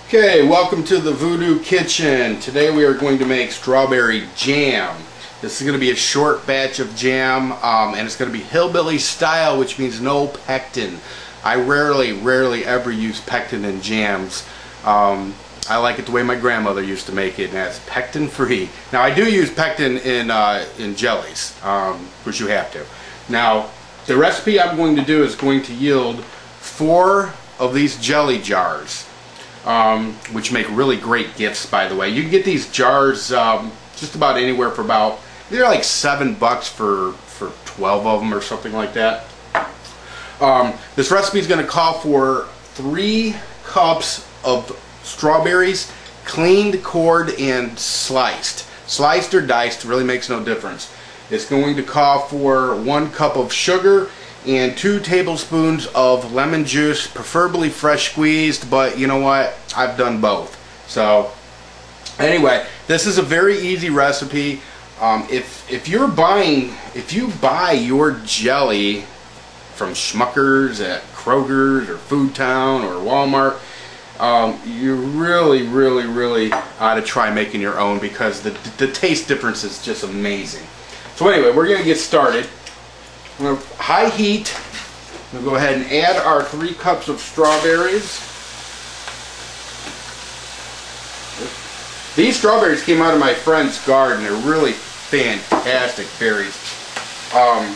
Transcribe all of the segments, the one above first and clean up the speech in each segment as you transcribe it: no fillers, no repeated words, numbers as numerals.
Okay, welcome to the Voodoo Kitchen. Today we are going to make strawberry jam. This is going to be a short batch of jam, and it's going to be hillbilly style, which means no pectin. I rarely ever use pectin in jams. I like it the way my grandmother used to make it, and that's pectin free. Now I do use pectin in jellies, which you have to. Now the recipe I'm going to do is going to yield 4 of these jelly jars. Which make really great gifts, by the way. You can get these jars just about anywhere for about, they're like $7 for 12 of them or something like that. This recipe is going to call for 3 cups of strawberries, cleaned, cored, and sliced. Sliced or diced really makes no difference. It's going to call for 1 cup of sugar and 2 tablespoons of lemon juice, preferably fresh squeezed, but you know what, I've done both. So anyway, this is a very easy recipe. If you buy your jelly from Schmuckers, at Kroger's or Food Town or Walmart, you really ought to try making your own, because the taste difference is just amazing. So anyway, we're gonna get started. I'm going to high heat. We'll go ahead and add our 3 cups of strawberries. These strawberries came out of my friend's garden. They're really fantastic berries. Now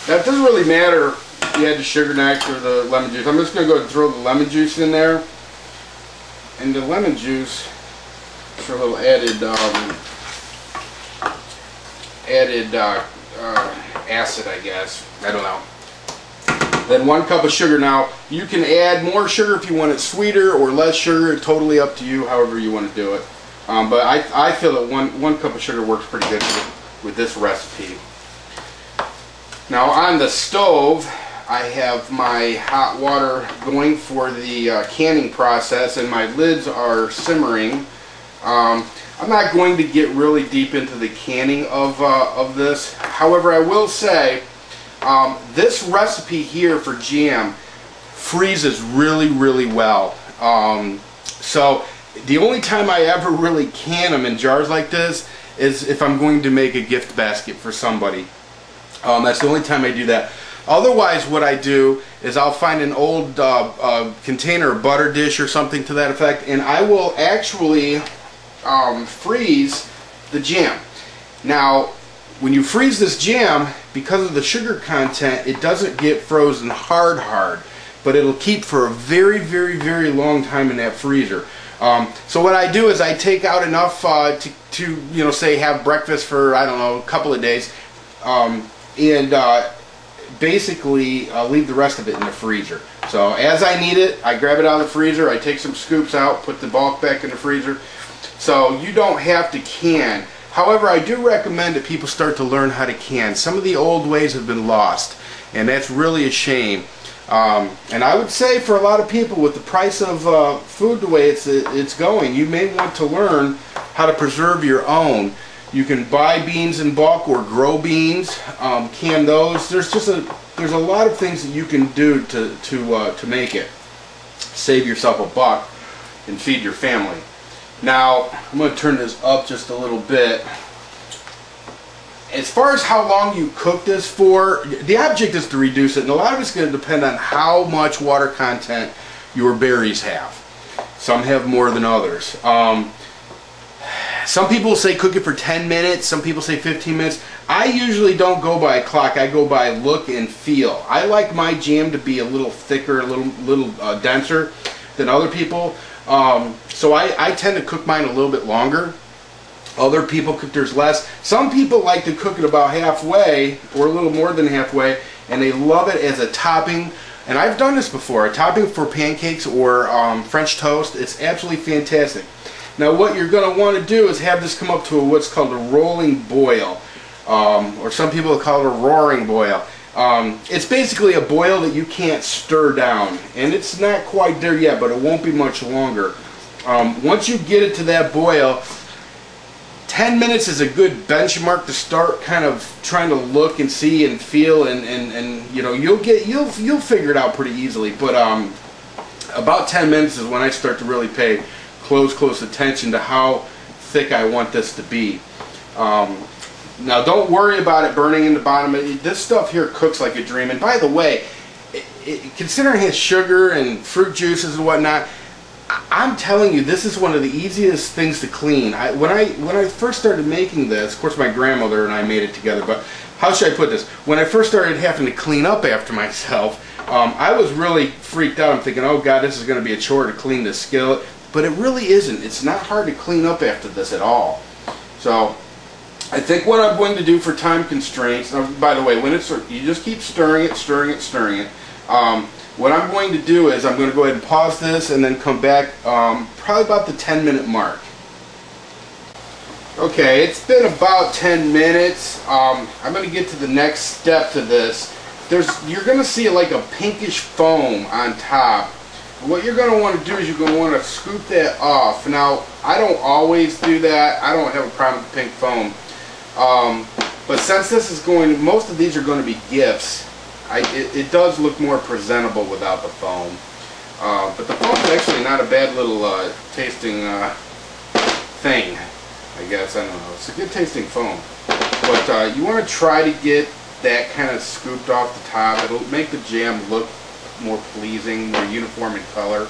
it doesn't really matter if you add the sugar next or the lemon juice. I'm just going to go ahead and throw the lemon juice in there. And the lemon juice for a little added acid, I guess. I don't know. Then 1 cup of sugar. Now you can add more sugar if you want it sweeter or less sugar. Totally up to you, however you want to do it. But I feel that one cup of sugar works pretty good with this recipe. Now on the stove, I have my hot water going for the canning process, and my lids are simmering. I'm not going to get really deep into the canning of this. However, I will say this recipe here for jam freezes really well. So the only time I ever really can them in jars like this is if I'm going to make a gift basket for somebody. That's the only time I do that. Otherwise, what I do is I'll find an old container, a butter dish or something to that effect, and I will actually freeze the jam. Now when you freeze this jam, because of the sugar content, it doesn't get frozen hard, but it'll keep for a very long time in that freezer. So what I do is I take out enough to you know, say have breakfast for, I don't know, a couple of days, and basically leave the rest of it in the freezer. So as I need it, I grab it out of the freezer, I take some scoops out, put the bulk back in the freezer. So you don't have to can. However, I do recommend that people start to learn how to can. Some of the old ways have been lost, and that's really a shame. And I would say for a lot of people, with the price of food the way it's going, you may want to learn how to preserve your own. You can buy beans in bulk or grow beans, can those. There's a lot of things that you can do to make it. Save yourself a buck and feed your family. Now, I'm going to turn this up just a little bit. As far as how long you cook this for, the object is to reduce it, and a lot of it's going to depend on how much water content your berries have. Some have more than others. Some people say cook it for 10 minutes, some people say 15 minutes. I usually don't go by a clock, I go by look and feel. I like my jam to be a little thicker, a little denser than other people. So I tend to cook mine a little bit longer. Other people cook theirs less. Some people like to cook it about halfway or a little more than halfway, and they love it as a topping. And I've done this before, a topping for pancakes or French toast. It's absolutely fantastic. Now what you're going to want to do is have this come up to what's called a rolling boil, or some people call it a roaring boil. It's basically a boil that you can't stir down, and it's not quite there yet, but it won't be much longer. Once you get it to that boil, 10 minutes is a good benchmark to start kind of trying to look and see and feel, and you know, you'll figure it out pretty easily. But about 10 minutes is when I start to really pay close attention to how thick I want this to be. Now don't worry about it burning in the bottom. This stuff here cooks like a dream. And by the way, considering it has sugar and fruit juices and whatnot, I'm telling you, this is one of the easiest things to clean. When I first started making this, of course my grandmother and I made it together, but how should I put this? When I first started having to clean up after myself, I was really freaked out. I'm thinking, oh God, this is going to be a chore to clean this skillet. But it really isn't. It's not hard to clean up after this at all. So I think what I'm going to do for time constraints, by the way, when it's, you just keep stirring it. What I'm going to do is I'm going to go ahead and pause this and then come back probably about the 10-minute mark. Okay, it's been about 10 minutes. I'm going to get to the next step to this. You're going to see like a pinkish foam on top. What you're going to want to do is you're going to want to scoop that off. Now, I don't always do that. I don't have a problem with pink foam. But since this is most of these are going to be gifts, it does look more presentable without the foam. But the foam's actually not a bad little tasting thing, I guess. I don't know. It's a good tasting foam. But you want to try to get that kind of scooped off the top. It'll make the jam look more pleasing, more uniform in color.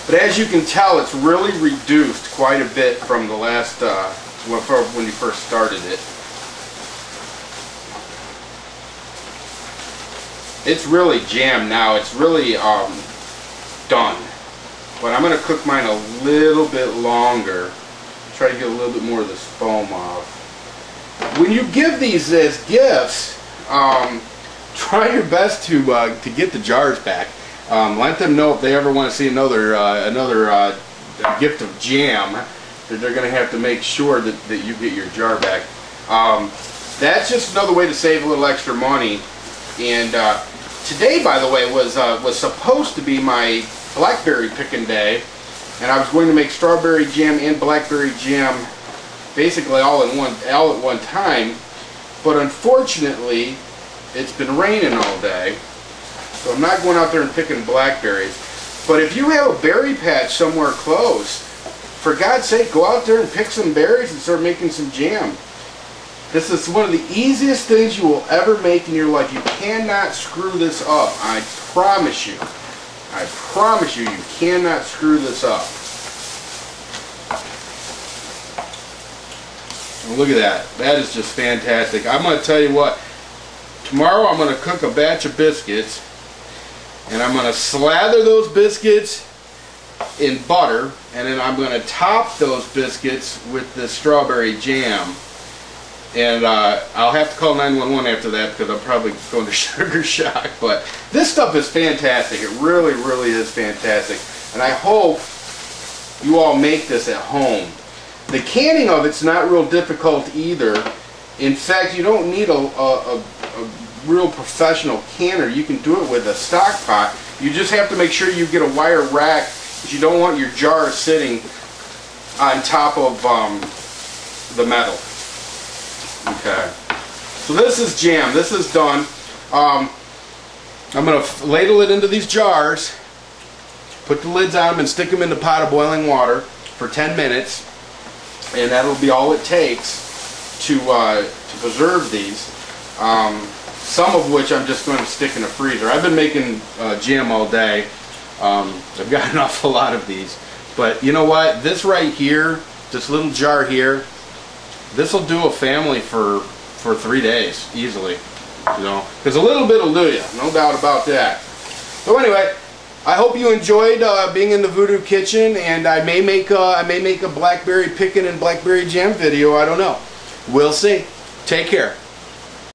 But as you can tell, it's really reduced quite a bit from the last, when you first started it. It's really jammed now. It's really done. But I'm going to cook mine a little bit longer. Try to get a little bit more of this foam off. When you give these as gifts, try your best to get the jars back. Let them know if they ever want to see another gift of jam, that they're going to have to make sure that you get your jar back. That's just another way to save a little extra money. And today, by the way, was supposed to be my blackberry picking day, and I was going to make strawberry jam and blackberry jam basically all at one time. But unfortunately, it's been raining all day, so I'm not going out there and picking blackberries. But if you have a berry patch somewhere close, for God's sake, go out there and pick some berries and start making some jam. This is one of the easiest things you will ever make in your life. You cannot screw this up. I promise you. I promise you, you cannot screw this up. Look at that. That is just fantastic. I'm going to tell you what. Tomorrow I'm going to cook a batch of biscuits, and I'm going to slather those biscuits in butter, and then I'm going to top those biscuits with the strawberry jam. And I'll have to call 911 after that because I'm probably going to sugar shock. But this stuff is fantastic. It really, really is fantastic. And I hope you all make this at home. The canning of it's not real difficult either. In fact, you don't need a real professional canner. You can do it with a stock pot. You just have to make sure you get a wire rack, because you don't want your jar sitting on top of the metal. Okay. So this is jam. This is done. I'm going to ladle it into these jars, put the lids on them, and stick them in the pot of boiling water for 10 minutes. And that'll be all it takes to preserve these. Some of which I'm just going to stick in a freezer. I've been making jam all day. I've got an awful lot of these. But you know what? This right here, this little jar here, this will do a family for 3 days easily. You know, because a little bit will do you, no doubt about that. So anyway, I hope you enjoyed being in the Voodoo Kitchen, and I may make a blackberry picking and blackberry jam video. I don't know. We'll see. Take care.